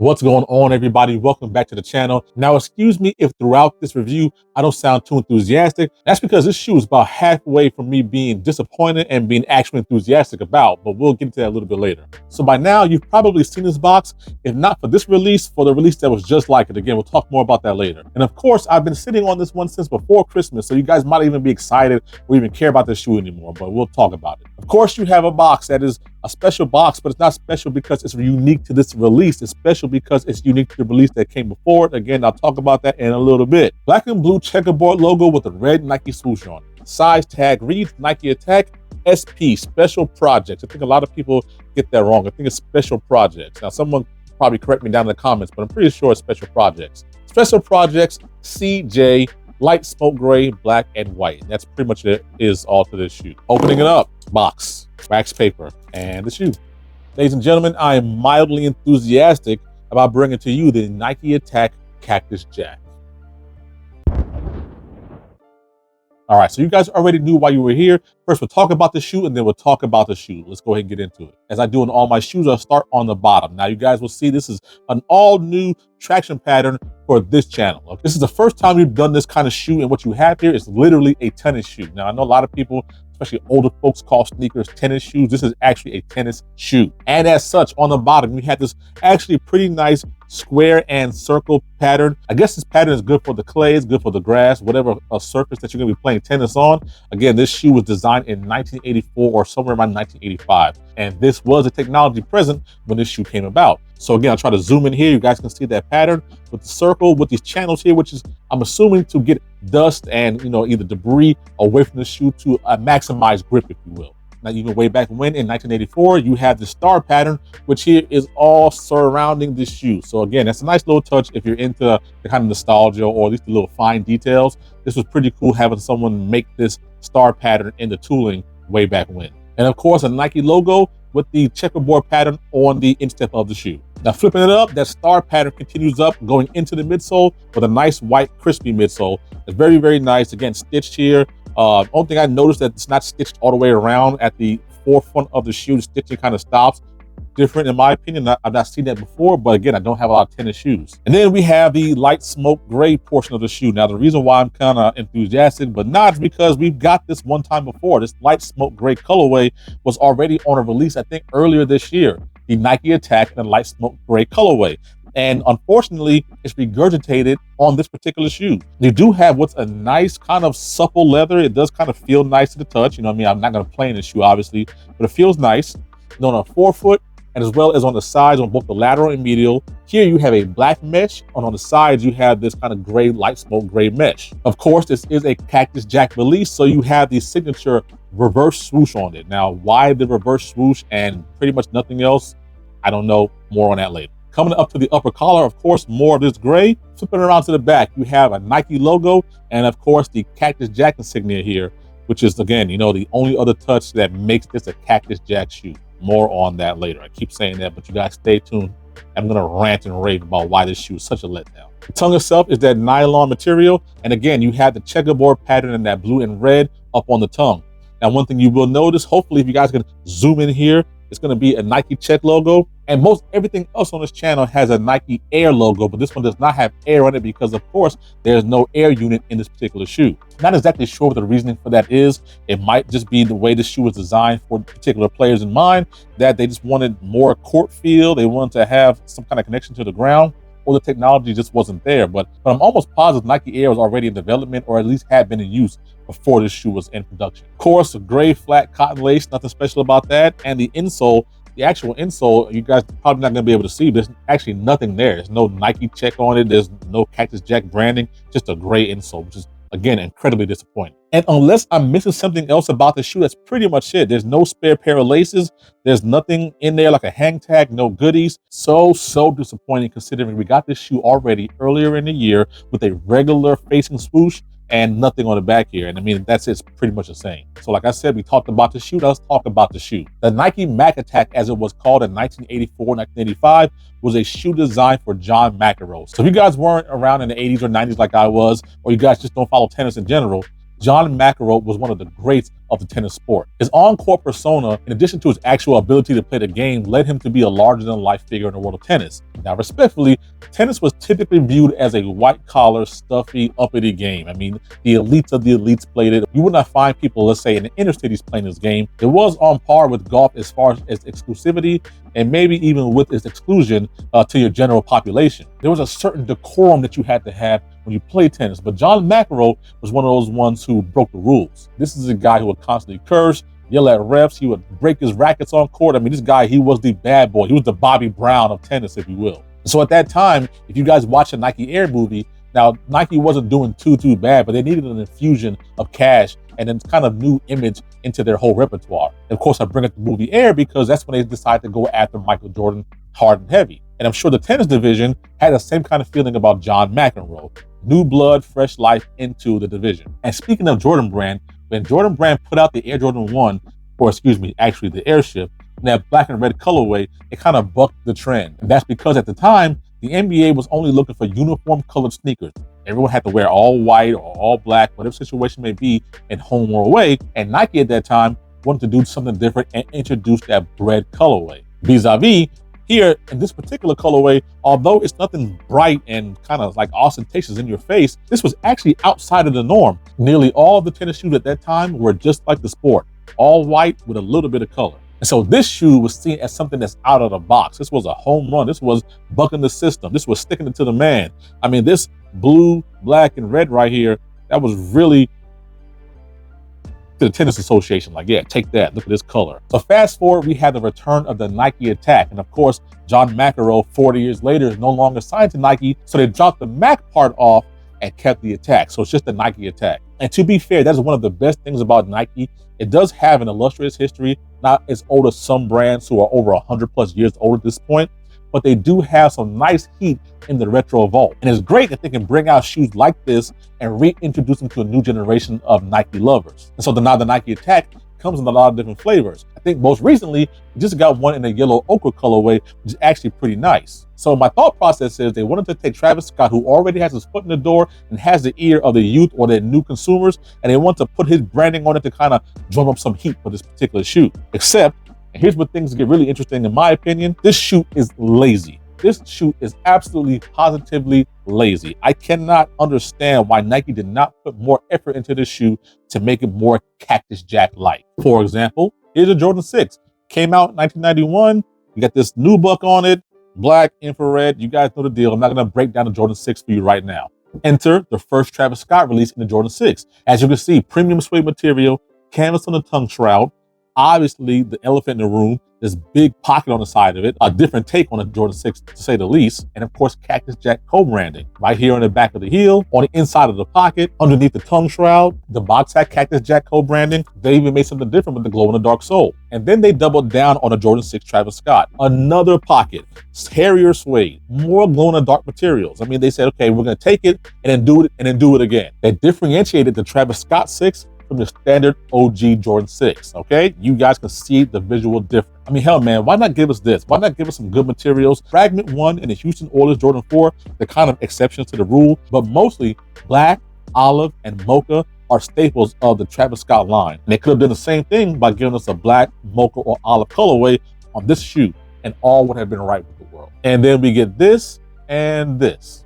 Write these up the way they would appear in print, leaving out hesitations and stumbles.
What's going on, everybody? Welcome back to the channel. Now, excuse me if throughout this review, I don't sound too enthusiastic. That's because this shoe is about halfway from me being disappointed and being actually enthusiastic about, but we'll get into that a little bit later. So by now, you've probably seen this box, if not for this release, for the release that was just like it. Again, we'll talk more about that later. And of course, I've been sitting on this one since before Christmas, so you guys might even be excited or even care about this shoe anymore, but we'll talk about it. Of course, you have a box that is a special box, but it's not special because it's unique to this release. It's special because it's unique to the release that came before it. Again, I'll talk about that in a little bit. Black and blue checkerboard logo with a red Nike swoosh on it. Size tag reads Nike Attack SP Special Projects. I think a lot of people get that wrong. I think it's Special Projects. Now, someone probably correct me down in the comments, but I'm pretty sure it's Special Projects. Special Projects CJ light smoke gray, black, and white. That's pretty much it is all to this shoe. Opening it up, box, wax paper, and the shoe. Ladies and gentlemen, I am mildly enthusiastic about bringing to you the Nike Attack Cactus Jack. All right, so you guys already knew why you were here. First, we'll talk about the shoe, and then we'll talk about the shoe. Let's go ahead and get into it. As I do in all my shoes, I'll start on the bottom. Now, you guys will see this is an all-new traction pattern for this channel. This is the first time we've done this kind of shoe, and what you have here is literally a tennis shoe. Now, I know a lot of people, especially older folks, call sneakers tennis shoes. This is actually a tennis shoe. And as such, on the bottom, you have this actually pretty nice square and circle pattern. I guess this pattern is good for the clay, it's good for the grass, whatever surface that you're gonna be playing tennis on. Again, this shoe was designed in 1984 or somewhere around 1985. And this was a technology present when this shoe came about. So again, I'll try to zoom in here. You guys can see that pattern with the circle, with these channels here, which is, I'm assuming, to get dust and, either debris away from the shoe to maximize grip, if you will. Now, even way back when, in 1984, you have the star pattern, which here is all surrounding this shoe. So again, that's a nice little touch if you're into the kind of nostalgia or at least the little fine details. This was pretty cool having someone make this star pattern in the tooling way back when. And of course, a Nike logo with the checkerboard pattern on the instep of the shoe. Now, flipping it up, that star pattern continues up, going into the midsole with a nice white crispy midsole. It's very, very nice. Again, stitched here. Only thing I noticed that it's not stitched all the way around at the forefront of the shoe. The stitching kind of stops. Different in my opinion. I've not seen that before, but again, I don't have a lot of tennis shoes. And then we have the light smoke gray portion of the shoe. Now, the reason why I'm kind of enthusiastic, but not, is because we've got this one time before. This light smoke gray colorway was already on a release, I think, earlier this year. The Nike Attack and the light smoke gray colorway. And unfortunately, it's regurgitated on this particular shoe. You do have what's a nice kind of supple leather. It does kind of feel nice to the touch. I'm not going to play in this shoe, obviously, but it feels nice. On a forefoot, and as well as on the sides, on both the lateral and medial. Here you have a black mesh, and on the sides you have this kind of gray, light smoke gray mesh. Of course, this is a Cactus Jack release, so you have the signature reverse swoosh on it. Now, why the reverse swoosh and pretty much nothing else? I don't know. More on that later. Coming up to the upper collar, of course, more of this gray. Flipping around to the back, you have a Nike logo, and of course, the Cactus Jack insignia here, which is, again, the only other touch that makes this a Cactus Jack shoe. More on that later. I keep saying that, but you guys stay tuned. I'm gonna rant and rave about why this shoe is such a letdown. The tongue itself is that nylon material, and again, you have the checkerboard pattern in that blue and red up on the tongue. Now, one thing you will notice, hopefully, if you guys can zoom in here, it's going to be a Nike check logo, and most everything else on this channel has a Nike Air logo, but this one does not have air on it because, of course, there's no air unit in this particular shoe. Not exactly sure what the reasoning for that is. It might just be the way the shoe was designed for particular players in mind, that they just wanted more court feel. They wanted to have some kind of connection to the ground, or the technology just wasn't there. But I'm almost positive Nike Air was already in development, or at least had been in use before this shoe was in production. Of course, a gray flat cotton lace, nothing special about that. And the insole, the actual insole, you guys probably not gonna be able to see, but there's actually nothing there. There's no Nike check on it. There's no Cactus Jack branding, just a gray insole, which is, again, incredibly disappointing. And unless I'm missing something else about the shoe, that's pretty much it. There's no spare pair of laces. There's nothing in there like a hang tag, no goodies. So disappointing, considering we got this shoe already earlier in the year with a regular facing swoosh and nothing on the back here. And that's it's pretty much the same. So like I said, we talked about the shoe. Let's talk about the shoe. The Nike Mac Attack, as it was called in 1984, 1985, was a shoe designed for John McEnroe. So if you guys weren't around in the 80s or 90s like I was, or you guys just don't follow tennis in general, John McEnroe was one of the greats of the tennis sport. His on-court persona, in addition to his actual ability to play the game, led him to be a larger-than-life figure in the world of tennis. Now, respectfully, tennis was typically viewed as a white-collar, stuffy, uppity game. I mean, the elites of the elites played it. You would not find people, let's say, in the inner cities playing this game. It was on par with golf as far as exclusivity and maybe even with its exclusion to your general population. There was a certain decorum that you had to have when you played tennis, but John McEnroe was one of those ones who broke the rules. This is a guy who would constantly curse, yell at refs, he would break his rackets on court. I mean, this guy, he was the bad boy. He was the Bobby Brown of tennis, if you will. So at that time, if you guys watch the Nike Air movie, now Nike wasn't doing too bad, but they needed an infusion of cash and then kind of new image into their whole repertoire. And of course, I bring up the movie Air because that's when they decided to go after Michael Jordan hard and heavy. And I'm sure the tennis division had the same kind of feeling about John McEnroe. New blood, fresh life into the division. And speaking of Jordan Brand, when Jordan Brand put out the Air Jordan 1, or excuse me, actually the Airship, in that black and red colorway, it kind of bucked the trend. And that's because at the time, the NBA was only looking for uniform colored sneakers. Everyone had to wear all white or all black, whatever situation may be, in home or away. And Nike at that time wanted to do something different and introduce that red colorway. Vis-a-vis, here in this particular colorway, although it's nothing bright and kind of like ostentatious in your face, this was actually outside of the norm. Nearly all the tennis shoes at that time were just like the sport, all white with a little bit of color. And so this shoe was seen as something that's out of the box. This was a home run. This was bucking the system. This was sticking it to the man. I mean, this blue, black, and red right here, that was really to the Tennis Association. Like, yeah, take that. Look at this color. So fast forward, we had the return of the Nike Attack. And of course, John McEnroe, 40 years later, is no longer signed to Nike. So they dropped the Mac part off and kept the Attack. So it's just the Nike Attack. And to be fair, that's one of the best things about Nike. It does have an illustrious history, not as old as some brands who are over 100+ years old at this point, but they do have some nice heat in the retro vault. And it's great that they can bring out shoes like this and reintroduce them to a new generation of Nike lovers. And so now the Nike Attack comes in a lot of different flavors. I think most recently, we just got one in a yellow ochre colorway, which is actually pretty nice. So my thought process is they wanted to take Travis Scott, who already has his foot in the door and has the ear of the youth or their new consumers, and they want to put his branding on it to kind of drum up some heat for this particular shoe. Except, and here's where things get really interesting in my opinion, this shoe is lazy. This shoe is absolutely positively lazy. I cannot understand why Nike did not put more effort into this shoe to make it more Cactus Jack-like. For example, here's a Jordan 6. Came out in 1991. You got this nubuck on it, black, infrared. You guys know the deal. I'm not going to break down the Jordan 6 for you right now. Enter the first Travis Scott release in the Jordan 6. As you can see, premium suede material, canvas on the tongue shroud, obviously the elephant in the room, this big pocket on the side of it, a different take on the Jordan 6 to say the least, and of course Cactus Jack co-branding. Right here on the back of the heel, on the inside of the pocket, underneath the tongue shroud, the box hat Cactus Jack co-branding. They even made something different with the glow-in-the-dark sole. And then they doubled down on the Jordan 6 Travis Scott. Another pocket, Harrier suede, more glow-in-the-dark materials. I mean, they said, okay, we're gonna take it and then do it and then do it again. They differentiated the Travis Scott 6 from the standard OG Jordan 6, okay? You guys can see the visual difference. I mean, hell, man, why not give us this? Why not give us some good materials? Fragment 1 and the Houston Oilers Jordan 4, they're kind of exceptions to the rule, but mostly black, olive, and mocha are staples of the Travis Scott line. And they could have done the same thing by giving us a black, mocha, or olive colorway on this shoe, and all would have been right with the world. And then we get this and this.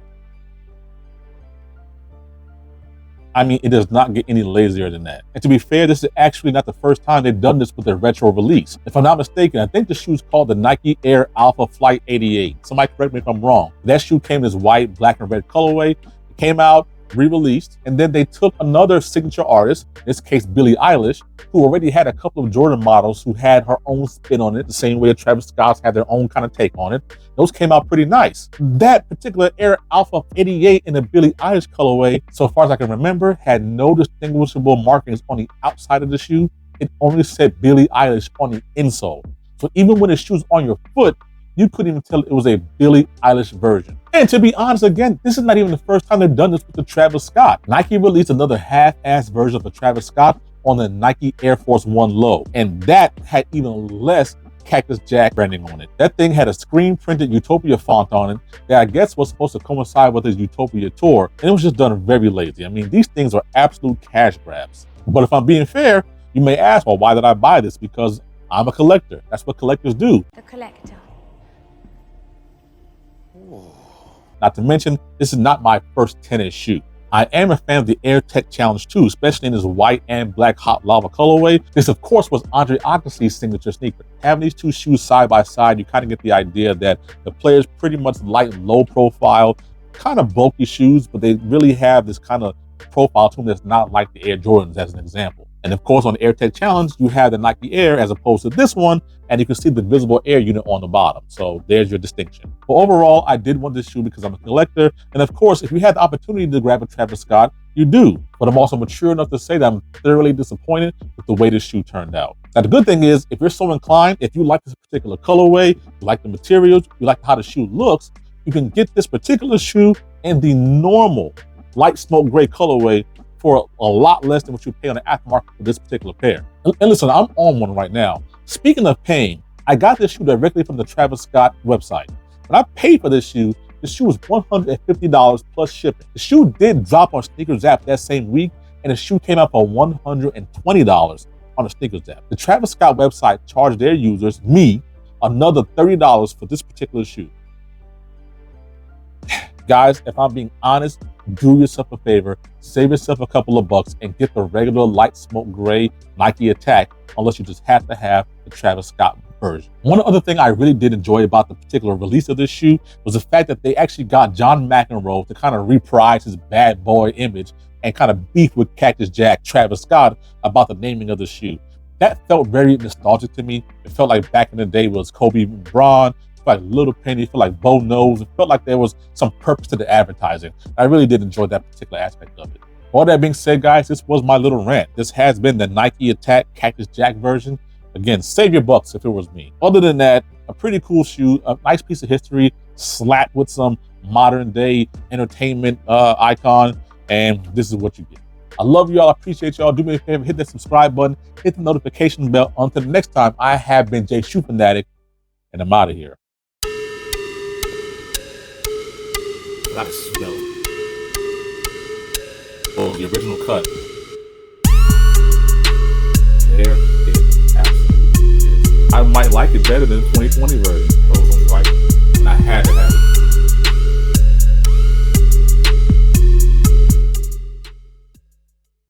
I mean, it does not get any lazier than that. And to be fair, this is actually not the first time they've done this with their retro release. If I'm not mistaken, I think the shoe's called the Nike Air Alpha Flight 88. Somebody correct me if I'm wrong. That shoe came in this white, black, and red colorway. It came out, re-released, and then they took another signature artist, in this case Billie Eilish, who already had a couple of Jordan models who had her own spin on it, the same way Travis Scott's had their own kind of take on it. Those came out pretty nice. That particular Air Alpha 88 in the Billie Eilish colorway, so far as I can remember, had no distinguishable markings on the outside of the shoe. It only said Billie Eilish on the insole. So even when the shoe's on your foot, you couldn't even tell it was a Billie Eilish version. And to be honest, again, this is not even the first time they've done this with the Travis Scott. Nike released another half-assed version of the Travis Scott on the Nike Air Force One Low, and that had even less Cactus Jack branding on it. That thing had a screen printed Utopia font on it that I guess was supposed to coincide with his Utopia tour, and it was just done very lazy. I mean, these things are absolute cash grabs. But if I'm being fair, you may ask, well, why did I buy this? Because I'm a collector. That's what collectors do. A collector. Not to mention, this is not my first tennis shoe. I am a fan of the Air Tech Challenge too, especially in this white and black hot lava colorway. This, of course, was Andre Agassi's signature sneaker. Having these two shoes side by side, you kind of get the idea that the players pretty much light, low profile, kind of bulky shoes, but they really have this kind of profile to them that's not like the Air Jordans, as an example. And of course, on the Air Tech Challenge, you have the Nike Air as opposed to this one, and you can see the visible Air unit on the bottom. So there's your distinction. But overall, I did want this shoe because I'm a collector. And of course, if you had the opportunity to grab a Travis Scott, you do. But I'm also mature enough to say that I'm thoroughly disappointed with the way this shoe turned out. Now, the good thing is, if you're so inclined, if you like this particular colorway, you like the materials, you like how the shoe looks, you can get this particular shoe in the normal light smoke gray colorway for a lot less than what you pay on the aftermarket for this particular pair. And listen, I'm on one right now. Speaking of paying, I got this shoe directly from the Travis Scott website. When I paid for this shoe was $150 plus shipping. The shoe did drop on Sneakers app that same week, and the shoe came out for $120 on the Sneakers app. The Travis Scott website charged their users, me, another $30 for this particular shoe. Guys, if I'm being honest, do yourself a favor, save yourself a couple of bucks and get the regular light smoke gray Nike Attack, unless you just have to have the Travis Scott version. One other thing I really did enjoy about the particular release of this shoe was the fact that they actually got John McEnroe to kind of reprise his bad boy image and kind of beef with Cactus Jack, Travis Scott, about the naming of the shoe. That felt very nostalgic to me. It felt like back in the day was Kobe and Bron, like Little Penny, felt like Bo Knows. It felt like there was some purpose to the advertising. I really did enjoy that particular aspect of it. All that being said, guys, this was my little rant. This has been the Nike Attack Cactus Jack version. Again, save your bucks if it was me. Other than that, a pretty cool shoe, a nice piece of history, slapped with some modern day entertainment icon, and this is what you get. I love y'all. I appreciate y'all. Do me a favor, hit that subscribe button, hit the notification bell. Until the next time, I have been Jay Shoe Fanatic, and I'm out of here. Not smell. Oh, the original cut. There it absolutely is. I might like it better than the 2020 version. So I was right, and I had to have it.